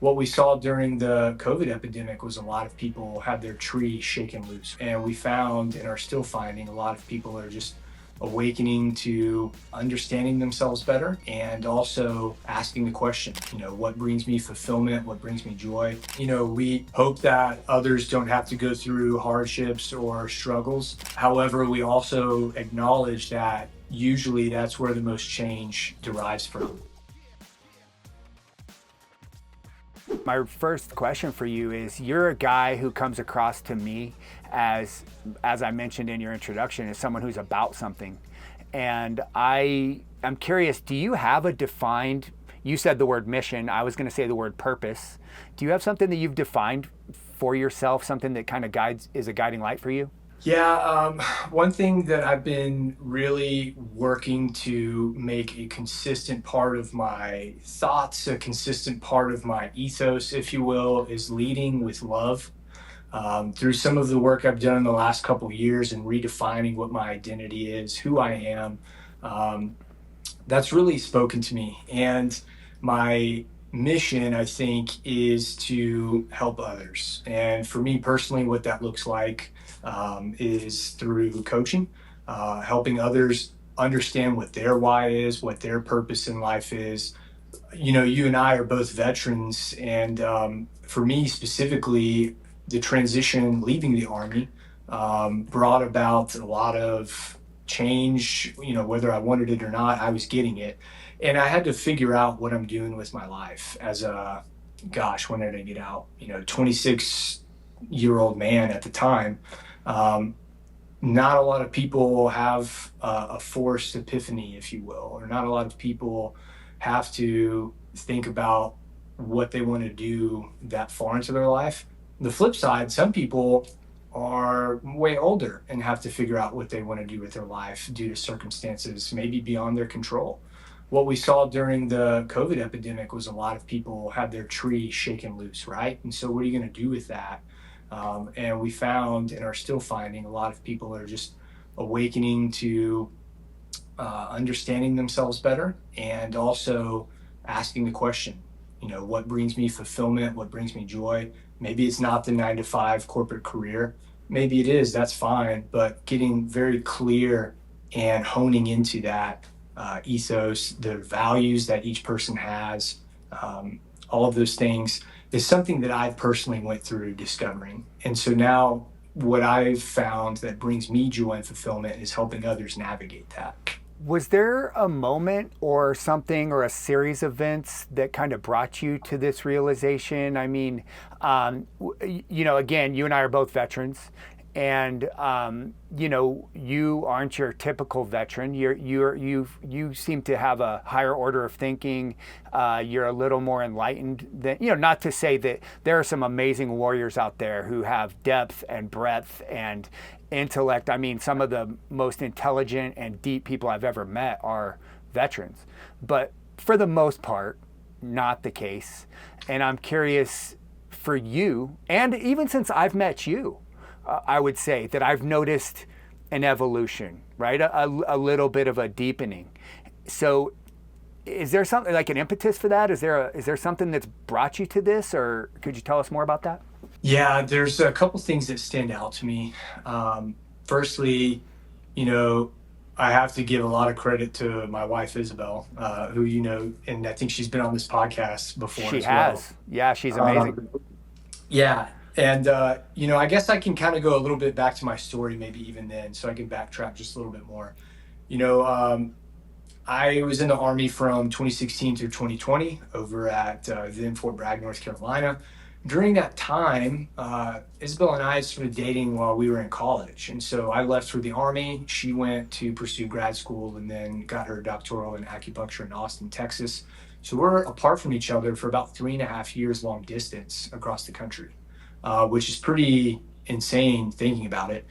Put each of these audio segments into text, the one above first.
What we saw during the COVID epidemic was a lot of people had their tree shaken loose. And we found and are still finding a lot of people are just awakening to understanding themselves better and also asking the question, what brings me fulfillment? What brings me joy? We hope that others don't have to go through hardships or struggles. However, we also acknowledge that usually that's where the most change derives from. My first question for you is, you're a guy who comes across to me as I mentioned in your introduction, as someone who's about something. And I'm curious, do you have a defined, you said the word mission, I was going to say the word purpose. Do you have something that you've defined for yourself, something that kind of is a guiding light for you? Yeah, one thing that I've been really working to make a consistent part of my thoughts, a consistent part of my ethos, if you will, is leading with love. Through some of the work I've done in the last couple of years and redefining what my identity is, who I am, um, that's really spoken to me. And my mission, I think, is to help others. And for me personally, what that looks like is through coaching, helping others understand what their why is, what their purpose in life is. You and I are both veterans, and for me specifically, the transition leaving the Army brought about a lot of change. Whether I wanted it or not, I was getting it. And I had to figure out what I'm doing with my life as when did I get out? 26-year-old man at the time. Um, Not a lot of people have a forced epiphany, if you will, or not a lot of people have to think about what they want to do that far into their life. The flip side, some people are way older and have to figure out what they want to do with their life due to circumstances maybe beyond their control. What we saw during the COVID epidemic was a lot of people had their tree shaken loose, right? And so, what are you going to do with that? And we found and are still finding a lot of people are just awakening to understanding themselves better and also asking the question, what brings me fulfillment? What brings me joy? Maybe it's not the 9 to 5 corporate career. Maybe it is, that's fine. But getting very clear and honing into that ethos, the values that each person has, all of those things is something that I personally went through discovering. And so now what I've found that brings me joy and fulfillment is helping others navigate that. Was there a moment or something or a series of events that kind of brought you to this realization? I mean, again, you and I are both veterans, and you aren't your typical veteran. You seem to have a higher order of thinking. You're a little more enlightened than, not to say that there are some amazing warriors out there who have depth and breadth and intellect. I mean, some of the most intelligent and deep people I've ever met are veterans, but for the most part, not the case. And I'm curious for you, and even since I've met you, I would say that I've noticed an evolution, right? A little bit of a deepening. So is there something like an impetus for that? Is there something that's brought you to this, or could you tell us more about that? Yeah, there's a couple things that stand out to me. Firstly, you know, I have to give a lot of credit to my wife, Isabel, who, and I think she's been on this podcast before She as well. has. Yeah, she's amazing. Um, yeah. And, I guess I can kind of go a little bit back to my story, maybe even then, so I can backtrack just a little bit more. You know, um, I was in the Army from 2016 through 2020 over at then Fort Bragg, North Carolina. During that time, Isabel and I started dating while we were in college. And so I left for the Army. She went to pursue grad school and then got her doctoral in acupuncture in Austin, Texas. So we're apart from each other for about 3.5 years long distance across the country, which is pretty insane thinking about it.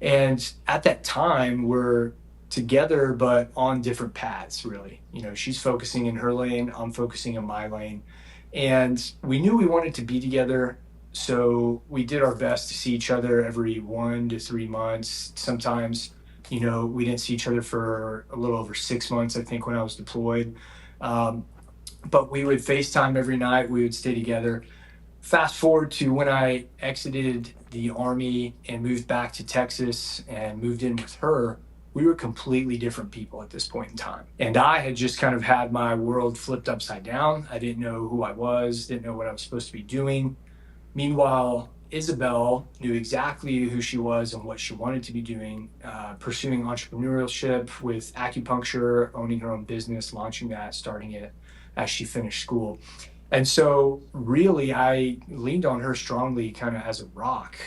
And at that time, we're together, but on different paths, really. She's focusing in her lane, I'm focusing in my lane. And we knew we wanted to be together. So we did our best to see each other every 1 to 3 months. Sometimes, we didn't see each other for a little over 6 months, I think, when I was deployed. Um, but we would FaceTime every night. We would stay together. Fast forward to when I exited the Army and moved back to Texas and moved in with her, we were completely different people at this point in time. And I had just kind of had my world flipped upside down. I didn't know who I was, didn't know what I was supposed to be doing. Meanwhile, Isabel knew exactly who she was and what she wanted to be doing, pursuing entrepreneurship with acupuncture, owning her own business, launching that, starting it as she finished school. And so, really, I leaned on her strongly, kind of as a rock,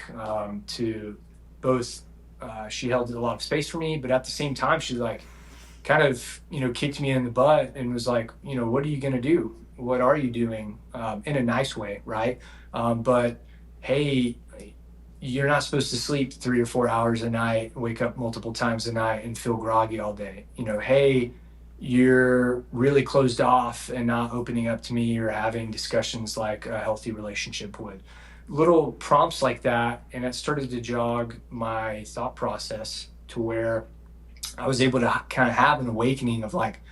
to both. She held a lot of space for me, but at the same time, she like kind of kicked me in the butt and was like, what are you going to do? What are you doing? In a nice way, right? But hey, you're not supposed to sleep 3 or 4 hours a night, wake up multiple times a night, and feel groggy all day. Hey, you're really closed off and not opening up to me or having discussions like a healthy relationship would. Little prompts like that, and it started to jog my thought process to where I was able to kind of have an awakening of like,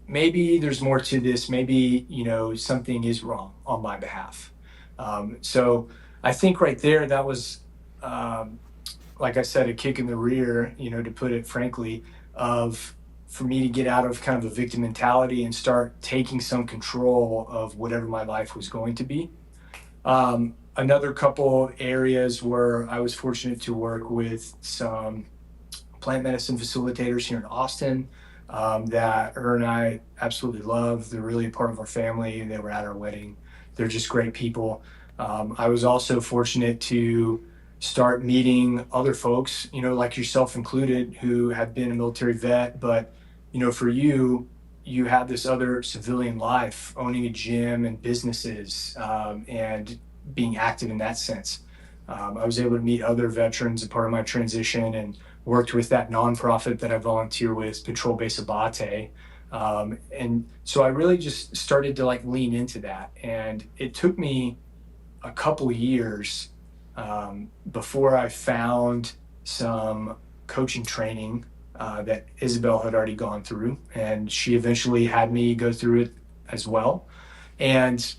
maybe there's more to this. Maybe, something is wrong on my behalf. So I think right there, that was, um, like I said, a kick in the rear, to put it frankly, of for me to get out of kind of a victim mentality and start taking some control of whatever my life was going to be. Another couple areas where I was fortunate to work with some plant medicine facilitators here in Austin, that her and I absolutely love. They're really a part of our family. They were at our wedding. They're just great people. I was also fortunate to start meeting other folks, like yourself included, who have been a military vet, but for you, you have this other civilian life, owning a gym and businesses, and being active in that sense. I was able to meet other veterans as part of my transition and worked with that nonprofit that I volunteer with, Patrol Base Abate. And so I really just started to like lean into that. And it took me a couple years before I found some coaching training that Isabel had already gone through. And she eventually had me go through it as well. And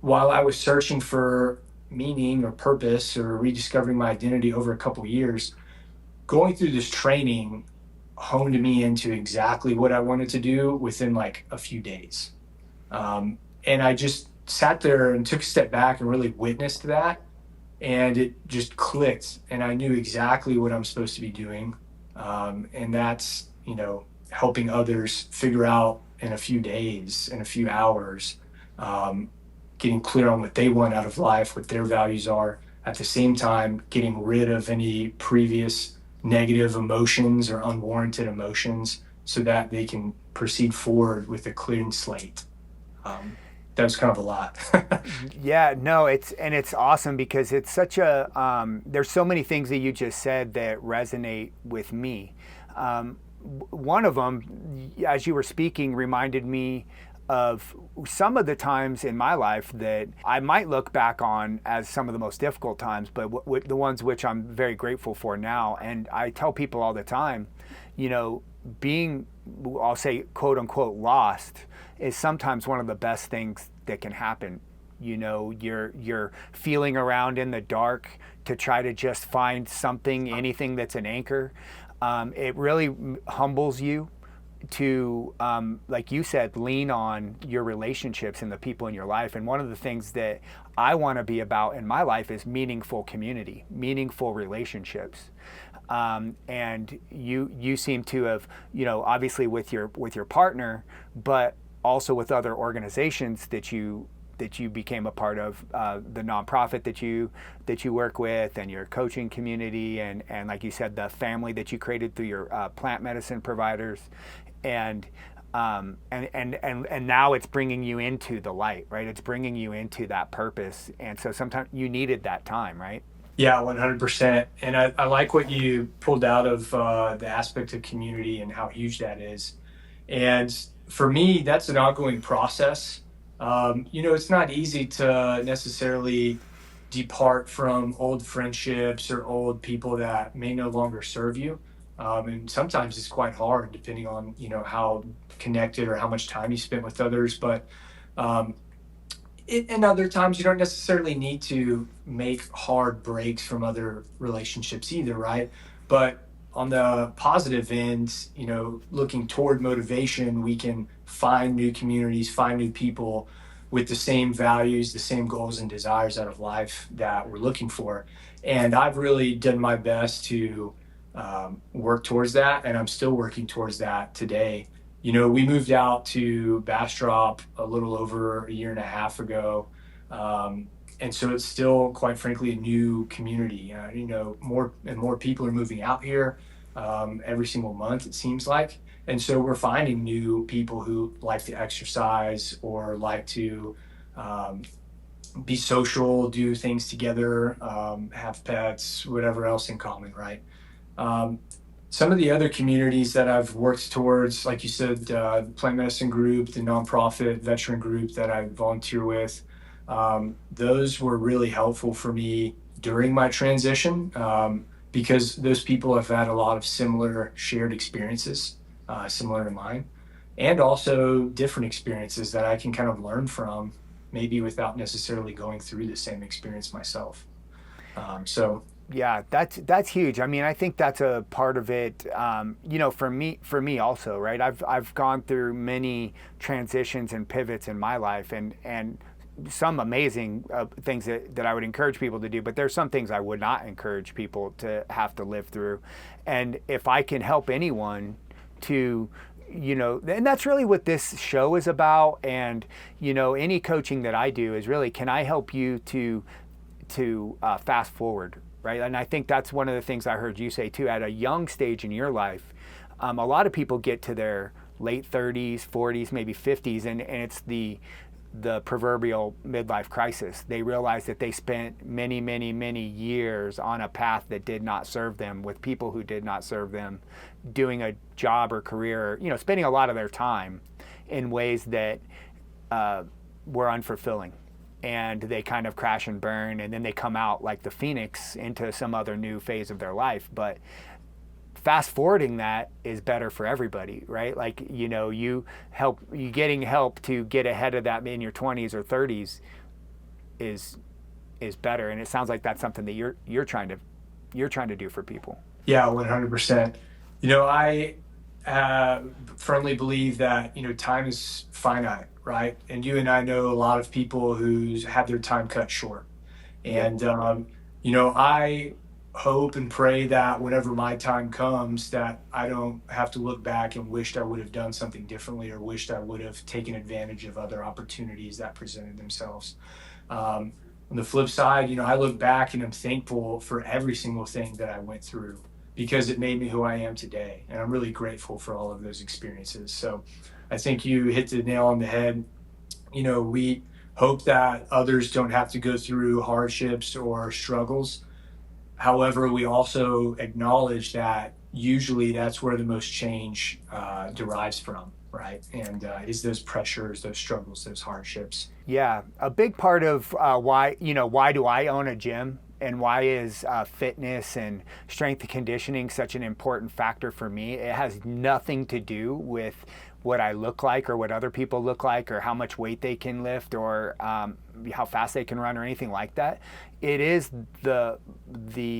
while I was searching for meaning or purpose or rediscovering my identity over a couple years, going through this training honed me into exactly what I wanted to do within like a few days. And I just sat there and took a step back and really witnessed that. And it just clicked. And I knew exactly what I'm supposed to be doing. And that's, helping others figure out in a few days, in a few hours, um, getting clear on what they want out of life, what their values are, at the same time, getting rid of any previous negative emotions or unwarranted emotions so that they can proceed forward with a clean slate. Um, that was kind of a lot. Yeah, no, it's awesome because it's such a there's so many things that you just said that resonate with me. One of them, as you were speaking, reminded me of some of the times in my life that I might look back on as some of the most difficult times, but the ones which I'm very grateful for now. And I tell people all the time, being, I'll say, quote unquote, lost is sometimes one of the best things that can happen. You're feeling around in the dark to try to just find something, anything that's an anchor. It really humbles you to, like you said, lean on your relationships and the people in your life. And one of the things that I want to be about in my life is meaningful community, meaningful relationships. And you seem to have, obviously with your partner, but also with other organizations that you became a part of, the nonprofit that you work with, and your coaching community, and like you said, the family that you created through your plant medicine providers, and now it's bringing you into the light, right? It's bringing you into that purpose, and so sometimes you needed that time, right? Yeah, 100%. And I like what you pulled out of the aspect of community and how huge that is. And for me, that's an ongoing process. It's not easy to necessarily depart from old friendships or old people that may no longer serve you. And sometimes it's quite hard depending on, how connected or how much time you spent with others. But And other times you don't necessarily need to make hard breaks from other relationships either, right? But on the positive end, looking toward motivation, we can find new communities, find new people with the same values, the same goals and desires out of life that we're looking for. And I've really done my best to work towards that, and I'm still working towards that today. We moved out to Bastrop a little over a year and a half ago. And so it's still, quite frankly, a new community. More and more people are moving out here every single month, it seems like. And so we're finding new people who like to exercise or like to um, be social, do things together, have pets, whatever else in common, right? Um, some of the other communities that I've worked towards, like you said, the plant medicine group, the nonprofit veteran group that I volunteer with, those were really helpful for me during my transition because those people have had a lot of similar shared experiences, similar to mine, and also different experiences that I can kind of learn from, maybe without necessarily going through the same experience myself. So, Yeah, that's huge. I mean, I think that's a part of it. For me also, right? I've gone through many transitions and pivots in my life, and some amazing things that I would encourage people to do. But there's some things I would not encourage people to have to live through. And if I can help anyone to and that's really what this show is about. And any coaching that I do is really, can I help you to fast forward, right? And I think that's one of the things I heard you say too. At a young stage in your life, a lot of people get to their late 30s, 40s, maybe 50s, and it's the proverbial midlife crisis. They realize that they spent many, many, many years on a path that did not serve them, with people who did not serve them, doing a job or career, spending a lot of their time in ways that were unfulfilling. And they kind of crash and burn, and then they come out like the phoenix into some other new phase of their life. But fast forwarding that is better for everybody, right? Like, you getting help to get ahead of that in your 20s or 30s is better. And it sounds like that's something that you're trying to do for people. yeah, 100%. I firmly believe that, time is finite, right? And you and I know a lot of people who have their time cut short. Yep. And, I hope and pray that whenever my time comes, that I don't have to look back and wished I would have done something differently or wished I would have taken advantage of other opportunities that presented themselves. On the flip side, I look back and I'm thankful for every single thing that I went through because it made me who I am today. And I'm really grateful for all of those experiences. So I think you hit the nail on the head. We hope that others don't have to go through hardships or struggles. However, we also acknowledge that usually that's where the most change derives from, right? And is those pressures, those struggles, those hardships. Yeah, a big part of why do I own a gym, and why is fitness and strength and conditioning such an important factor for me? It has nothing to do with what I look like or what other people look like or how much weight they can lift or how fast they can run or anything like that. It is the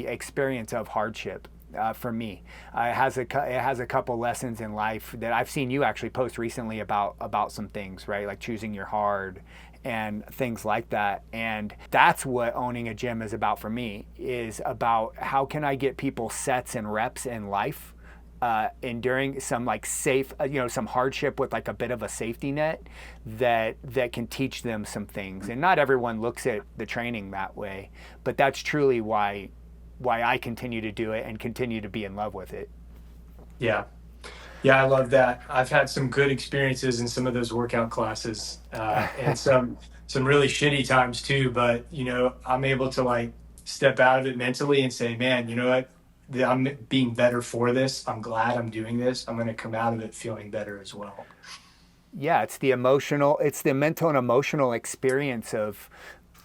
experience of hardship. For me, it has a couple lessons in life that I've seen you actually post recently about some things, right? Like choosing your hard and things like that. And that's what owning a gym is about for me, is about how can I get people sets and reps in life, enduring some like safe, some hardship with like a bit of a safety net that can teach them some things. And not everyone looks at the training that way, but that's truly why I continue to do it and continue to be in love with it. Yeah. Yeah, I love that. I've had some good experiences in some of those workout classes, and some really shitty times too. But I'm able to like step out of it mentally and say, "Man, you know what? I'm being better for this. I'm glad I'm doing this. I'm going to come out of it feeling better as well." Yeah, it's the mental and emotional experience of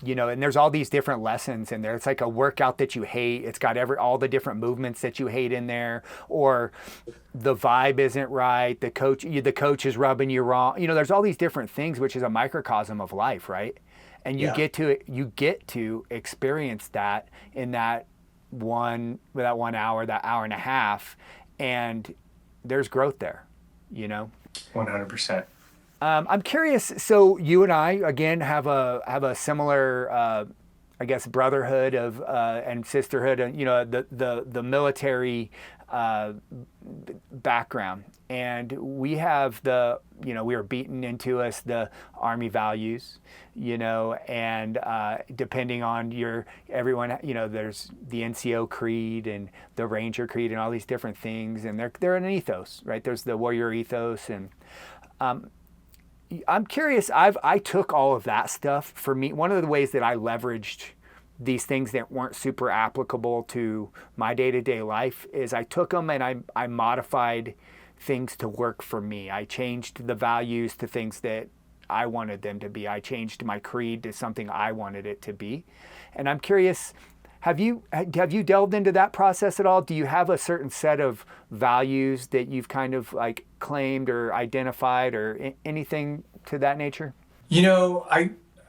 And there's all these different lessons in there. It's like a workout that you hate. It's got all the different movements that you hate in there, or the vibe isn't right. The coach is rubbing you wrong. There's all these different things, which is a microcosm of life, right? And you Yeah, get to experience that in that 1 hour, that hour and a half, and there's growth there. You know. 100%. I'm curious. So you and I again have a similar, I guess, brotherhood of and sisterhood, and the military uh, background, and we have we were beaten into us the Army values, and depending on everyone, there's the NCO creed and the Ranger creed and all these different things, and they're an ethos, right? There's the warrior ethos, and I'm curious. I took all of that stuff for me. One of the ways that I leveraged these things that weren't super applicable to my day to day life is I took them and I modified things to work for me. I changed the values to things that I wanted them to be. I changed my creed to something I wanted it to be. And I'm curious, have you delved into that process at all? Do you have a certain set of values that you've kind of like claimed or identified or anything to that nature?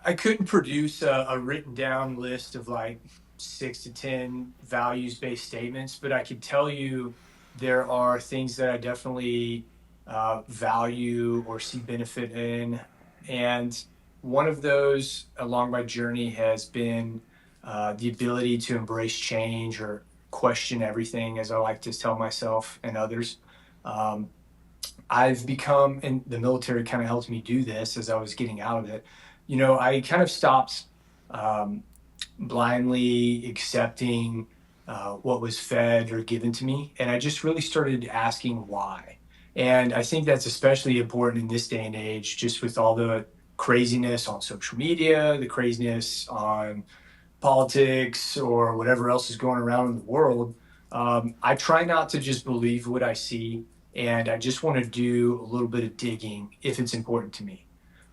I couldn't produce a written down list of like 6 to 10 values based statements, but I could tell you there are things that I definitely value or see benefit in. And one of those along my journey has been the ability to embrace change or question everything, as I like to tell myself and others. Um, I've become, and the military kind of helped me do this as I was getting out of it. I kind of stopped um, blindly accepting what was fed or given to me. And I just really started asking why. And I think that's especially important in this day and age, just with all the craziness on social media, the craziness on politics, or whatever else is going around in the world. I try not to just believe what I see, and I just want to do a little bit of digging if it's important to me.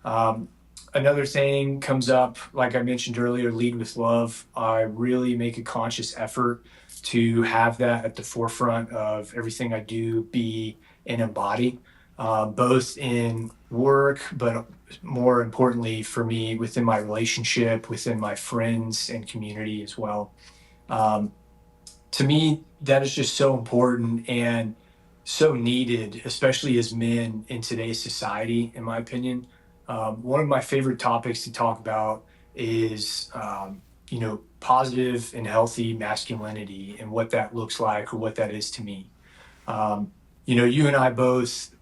Um, Another thing comes up, like I mentioned earlier, lead with love. I really make a conscious effort to have that at the forefront of everything I do, be and embody, both in work, but more importantly for me, within my relationship, within my friends and community as well. Um, to me, that is just so important and so needed, especially as men in today's society, in my opinion. One of my favorite topics to talk about is, positive and healthy masculinity and what that looks like or what that is to me. Um, you and I both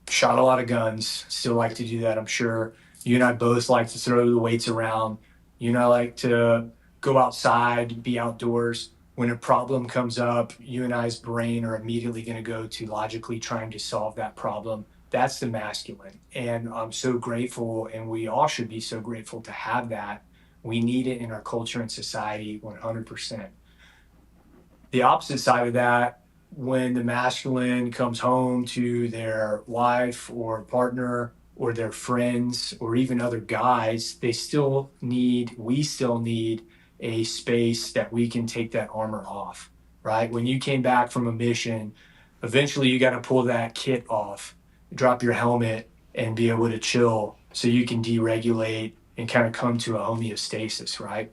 shot a lot of guns, still like to do that, I'm sure. You and I both like to throw the weights around. You and I like to go outside, be outdoors. When a problem comes up, you and I's brain are immediately going to go to logically trying to solve that problem. That's the masculine. And I'm so grateful, and we all should be so grateful to have that. We need it in our culture and society 100%. The opposite side of that, when the masculine comes home to their wife or partner or their friends or even other guys, we still need a space that we can take that armor off, right? When you came back from a mission, eventually you got to pull that kit off, drop your helmet, and be able to chill so you can deregulate and kind of come to a homeostasis, right?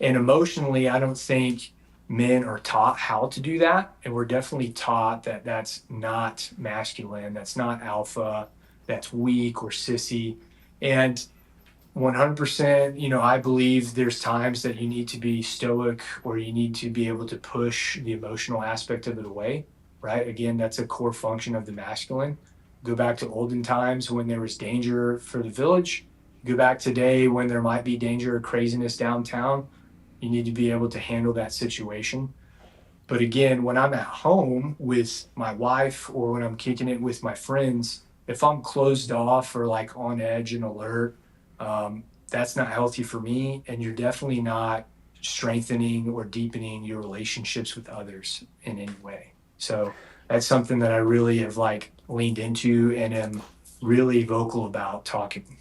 And emotionally, I don't think men are taught how to do that. And we're definitely taught that that's not masculine, that's not alpha, that's weak or sissy. And 100%, I believe there's times that you need to be stoic or you need to be able to push the emotional aspect of it away, right? Again, that's a core function of the masculine. Go back to olden times when there was danger for the village. Go back today when there might be danger or craziness downtown. You need to be able to handle that situation. But again, when I'm at home with my wife or when I'm kicking it with my friends, if I'm closed off or like on edge and alert, that's not healthy for me. And you're definitely not strengthening or deepening your relationships with others in any way. So that's something that I really have like leaned into and am really vocal about talking.